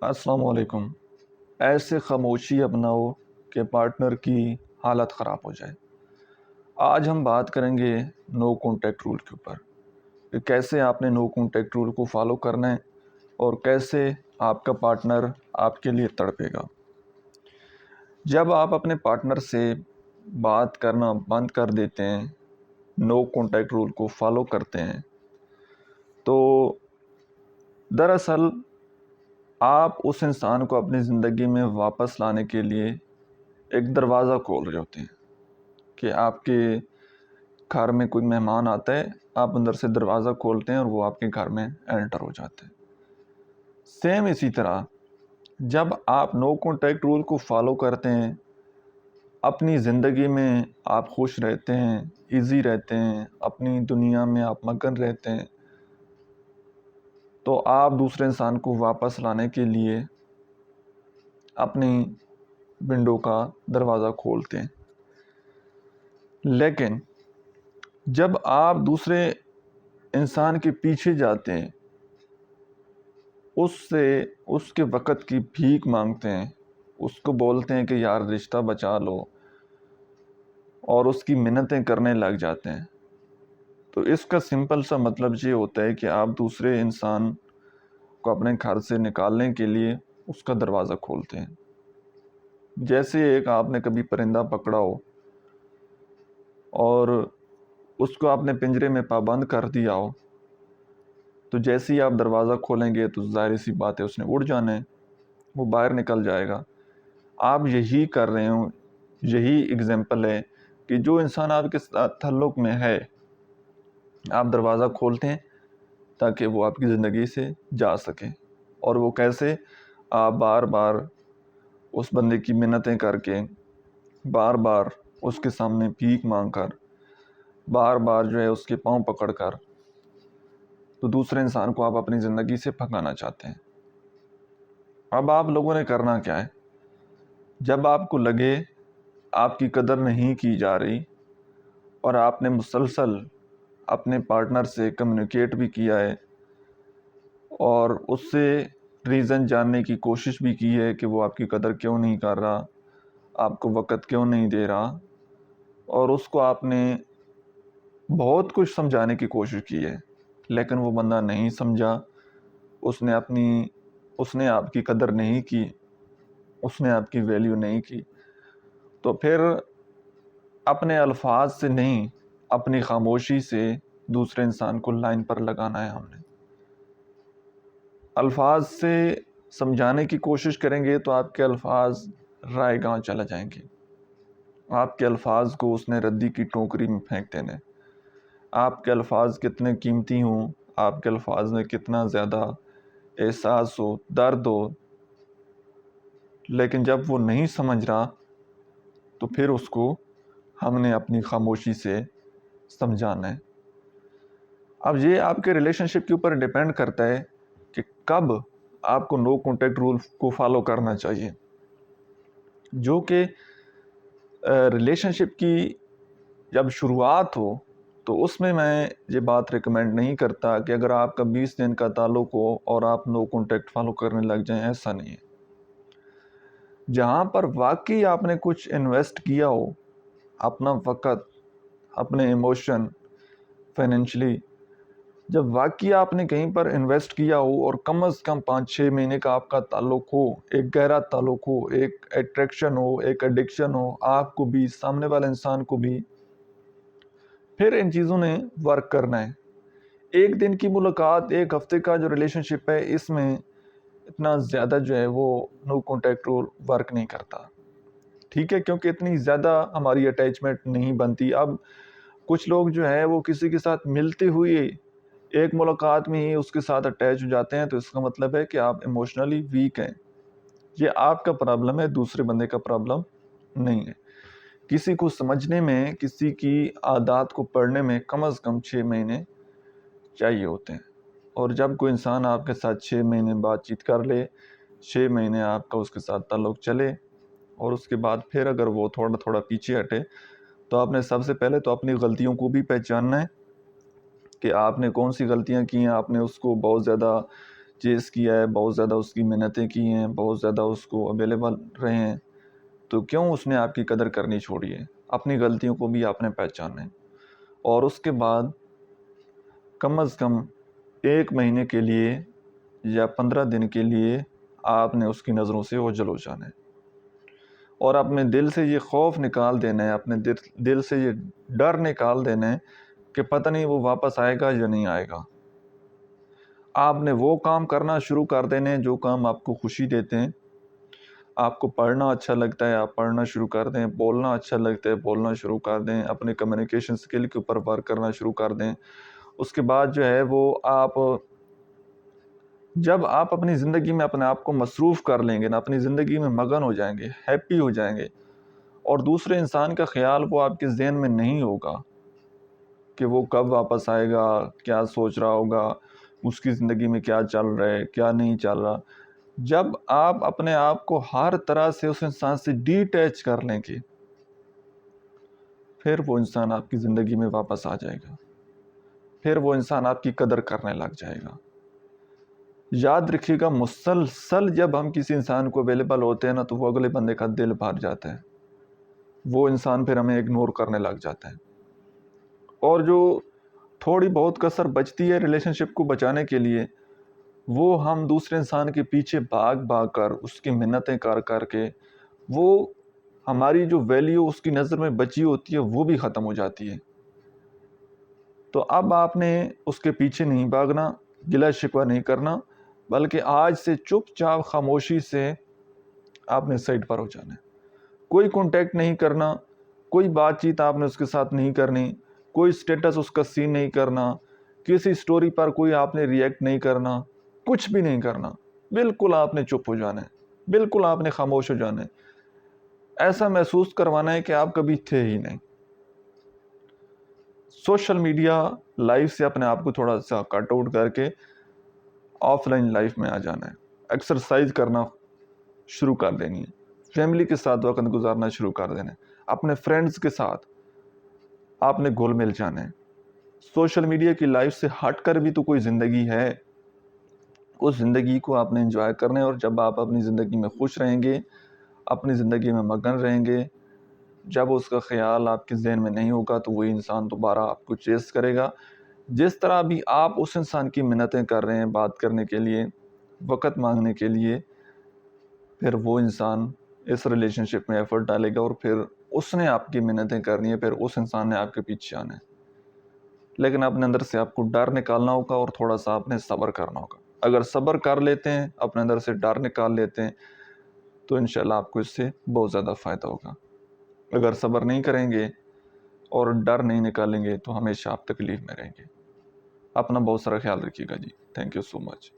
السلام علیکم۔ ایسے خاموشی اپناؤ کہ پارٹنر کی حالت خراب ہو جائے۔ آج ہم بات کریں گے نو کانٹیکٹ رول کے اوپر کہ کیسے آپ نے نو کانٹیکٹ رول کو فالو کرنا ہے اور کیسے آپ کا پارٹنر آپ کے لیے تڑپے گا۔ جب آپ اپنے پارٹنر سے بات کرنا بند کر دیتے ہیں، نو کانٹیکٹ رول کو فالو کرتے ہیں، تو دراصل آپ اس انسان کو اپنی زندگی میں واپس لانے کے لیے ایک دروازہ کھول رہے ہوتے ہیں کہ آپ کے گھر میں کوئی مہمان آتا ہے، آپ اندر سے دروازہ کھولتے ہیں اور وہ آپ کے گھر میں انٹر ہو جاتے ہیں۔ سیم اسی طرح جب آپ نو کانٹیکٹ رول کو فالو کرتے ہیں، اپنی زندگی میں آپ خوش رہتے ہیں، ایزی رہتے ہیں، اپنی دنیا میں آپ مگن رہتے ہیں، تو آپ دوسرے انسان کو واپس لانے کے لیے اپنی ونڈو کا دروازہ کھولتے ہیں۔ لیکن جب آپ دوسرے انسان کے پیچھے جاتے ہیں، اس کے وقت کی بھیک مانگتے ہیں، اس کو بولتے ہیں کہ یار رشتہ بچا لو، اور اس کی منتیں کرنے لگ جاتے ہیں، تو اس کا سمپل سا مطلب یہ ہوتا ہے کہ آپ دوسرے انسان کو اپنے گھر سے نکالنے کے لیے اس کا دروازہ کھولتے ہیں۔ جیسے ایک آپ نے کبھی پرندہ پکڑا ہو اور اس کو آپ نے پنجرے میں پابند کر دیا ہو، تو جیسے ہی آپ دروازہ کھولیں گے تو ظاہر سی بات ہے اس نے اڑ جانا ہے، وہ باہر نکل جائے گا۔ آپ یہی کر رہے ہوں، یہی اگزامپل ہے کہ جو انسان آپ کے ساتھ تعلق میں ہے، آپ دروازہ کھولتے ہیں تاکہ وہ آپ کی زندگی سے جا سکے۔ اور وہ کیسے؟ آپ بار بار اس بندے کی منتیں کر کے، بار بار اس کے سامنے بھیک مانگ کر، بار بار جو ہے اس کے پاؤں پکڑ کر، تو دوسرے انسان کو آپ اپنی زندگی سے بھگانا چاہتے ہیں۔ اب آپ لوگوں نے کرنا کیا ہے؟ جب آپ کو لگے آپ کی قدر نہیں کی جا رہی اور آپ نے مسلسل اپنے پارٹنر سے کمیونیکیٹ بھی کیا ہے اور اس سے ریزن جاننے کی کوشش بھی کی ہے کہ وہ آپ کی قدر کیوں نہیں کر رہا، آپ کو وقت کیوں نہیں دے رہا، اور اس کو آپ نے بہت کچھ سمجھانے کی کوشش کی ہے، لیکن وہ بندہ نہیں سمجھا، اس نے آپ کی قدر نہیں کی، اس نے آپ کی ویلیو نہیں کی، تو پھر اپنے الفاظ سے نہیں، اپنی خاموشی سے دوسرے انسان کو لائن پر لگانا ہے۔ ہم نے الفاظ سے سمجھانے کی کوشش کریں گے تو آپ کے الفاظ رائے گاں چلا جائیں گے، آپ کے الفاظ کو اس نے ردی کی ٹوکری میں پھینک دینے۔ آپ کے الفاظ کتنے قیمتی ہوں، آپ کے الفاظ میں کتنا زیادہ احساس ہو، درد ہو، لیکن جب وہ نہیں سمجھ رہا تو پھر اس کو ہم نے اپنی خاموشی سے سمجھانا ہے۔ اب یہ آپ کے ریلیشن شپ کے اوپر ڈیپینڈ کرتا ہے کہ کب آپ کو نو کانٹیکٹ رول کو فالو کرنا چاہیے، جو کہ ریلیشن شپ کی جب شروعات ہو تو اس میں یہ بات ریکمینڈ نہیں کرتا کہ اگر آپ کا 20 دن کا تعلق ہو اور آپ نو کانٹیکٹ فالو کرنے لگ جائیں، ایسا نہیں ہے۔ جہاں پر واقعی آپ نے کچھ انویسٹ کیا ہو، اپنا وقت، اپنے ایموشن، فائنینشلی، جب واقعی آپ نے کہیں پر انویسٹ کیا ہو اور کم از کم 5-6 مہینے کا آپ کا تعلق ہو، ایک گہرا تعلق ہو، ایک اٹریکشن ہو، ایک ایڈکشن ہو، آپ کو بھی، سامنے والے انسان کو بھی، پھر ان چیزوں نے ورک کرنا ہے۔ ایک دن کی ملاقات، ایک ہفتے کا جو ریلیشن شپ ہے، اس میں اتنا زیادہ جو ہے وہ نو کانٹیکٹ رول ورک نہیں کرتا، ٹھیک ہے، کیونکہ اتنی زیادہ ہماری اٹیچمنٹ نہیں بنتی۔ اب کچھ لوگ جو ہے وہ کسی کے ساتھ ملتے ہوئے ایک ملاقات میں ہی اس کے ساتھ اٹیچ ہو جاتے ہیں، تو اس کا مطلب ہے کہ آپ ایموشنلی ویک ہیں۔ یہ آپ کا پرابلم ہے، دوسرے بندے کا پرابلم نہیں ہے۔ کسی کو سمجھنے میں، کسی کی عادات کو پڑھنے میں کم از کم 6 مہینے چاہیے ہوتے ہیں، اور جب کوئی انسان آپ کے ساتھ 6 مہینے بات چیت کر لے، 6 مہینے آپ کا اس کے ساتھ تعلق چلے، اور اس کے بعد پھر اگر وہ تھوڑا تھوڑا پیچھے ہٹے، تو آپ نے سب سے پہلے تو اپنی غلطیوں کو بھی پہچاننا ہے کہ آپ نے کون سی غلطیاں کی ہیں۔ آپ نے اس کو بہت زیادہ چیز کیا ہے، بہت زیادہ اس کی محنتیں کی ہیں، بہت زیادہ اس کو اویلیبل رہے ہیں، تو کیوں اس نے آپ کی قدر کرنی چھوڑی ہے؟ اپنی غلطیوں کو بھی آپ نے پہچانا ہے، اور اس کے بعد کم از کم 1 مہینے کے لیے یا 15 دن کے لیے آپ نے اس کی نظروں سے اوجھل ہو جانا ہے، اور اپنے دل سے یہ خوف نکال دینا ہے، اپنے دل سے یہ ڈر نکال دینا ہے کہ پتہ نہیں وہ واپس آئے گا یا نہیں آئے گا۔ آپ نے وہ کام کرنا شروع کر دینے جو کام آپ کو خوشی دیتے ہیں۔ آپ کو پڑھنا اچھا لگتا ہے، آپ پڑھنا شروع کر دیں، بولنا اچھا لگتا ہے، بولنا شروع کر دیں، اپنے کمیونیکیشن سکل کے اوپر ورک کرنا شروع کر دیں۔ اس کے بعد جو ہے وہ جب آپ اپنی زندگی میں اپنے آپ کو مصروف کر لیں گے نا، اپنی زندگی میں مگن ہو جائیں گے، ہیپی ہو جائیں گے، اور دوسرے انسان کا خیال وہ آپ کے ذہن میں نہیں ہوگا کہ وہ کب واپس آئے گا، کیا سوچ رہا ہوگا، اس کی زندگی میں کیا چل رہا ہے، کیا نہیں چل رہا۔ جب آپ اپنے آپ کو ہر طرح سے اس انسان سے ڈی اٹیچ کر لیں گے، پھر وہ انسان آپ کی زندگی میں واپس آ جائے گا، پھر وہ انسان آپ کی قدر کرنے لگ جائے گا۔ یاد رکھیے گا، مسلسل جب ہم کسی انسان کو اویلیبل ہوتے ہیں نا، تو وہ اگلے بندے کا دل بھر جاتا ہے، وہ انسان پھر ہمیں اگنور کرنے لگ جاتا ہے، اور جو تھوڑی بہت کسر بچتی ہے ریلیشن شپ کو بچانے کے لیے، وہ ہم دوسرے انسان کے پیچھے بھاگ کر، اس کی منتیں کر کے، وہ ہماری جو ویلیو اس کی نظر میں بچی ہوتی ہے وہ بھی ختم ہو جاتی ہے۔ تو اب آپ نے اس کے پیچھے نہیں بھاگنا، گلہ شکوہ نہیں کرنا، بلکہ آج سے چپ چاپ خاموشی سے آپ نے سائڈ پر ہو جانا ہے۔ کوئی کانٹیکٹ نہیں کرنا، کوئی بات چیت آپ نے اس کے ساتھ نہیں کرنی، کوئی سٹیٹس اس کا سین نہیں کرنا، کسی سٹوری پر کوئی آپ نے ریئیکٹ نہیں کرنا، کچھ بھی نہیں کرنا، بالکل آپ نے چپ ہو جانا ہے، بالکل آپ نے خاموش ہو جانا ہے۔ ایسا محسوس کروانا ہے کہ آپ کبھی تھے ہی نہیں۔ سوشل میڈیا لائف سے اپنے آپ کو تھوڑا سا کٹ آؤٹ کر کے آف لائن لائف میں آ جانا ہے، ایکسرسائز کرنا شروع کر دینی ہے، فیملی کے ساتھ وقت گزارنا شروع کر دینا ہے، اپنے فرینڈز کے ساتھ آپ نے گھل مل جانا ہے۔ سوشل میڈیا کی لائف سے ہٹ کر بھی تو کوئی زندگی ہے، اس زندگی کو آپ نے انجوائے کرنا ہے، اور جب آپ اپنی زندگی میں خوش رہیں گے، اپنی زندگی میں مگن رہیں گے، جب اس کا خیال آپ کے ذہن میں نہیں ہوگا تو وہی انسان دوبارہ آپ کو چیز کرے گا۔ جس طرح بھی آپ اس انسان کی منتیں کر رہے ہیں بات کرنے کے لیے، وقت مانگنے کے لیے، پھر وہ انسان اس ریلیشن شپ میں ایفرٹ ڈالے گا، اور پھر اس نے آپ کی منتیں کرنی ہے، پھر اس انسان نے آپ کے پیچھے آنا ہے۔ لیکن اپنے اندر سے آپ کو ڈر نکالنا ہوگا، اور تھوڑا سا آپ نے صبر کرنا ہوگا۔ اگر صبر کر لیتے ہیں، اپنے اندر سے ڈر نکال لیتے ہیں، تو انشاءاللہ آپ کو اس سے بہت زیادہ فائدہ ہوگا۔ اگر صبر نہیں کریں گے اور ڈر نہیں نکالیں گے تو ہمیشہ آپ تکلیف میں رہیں گے۔ اپنا بہت سارا خیال رکھیے گا جی۔ Thank you so much.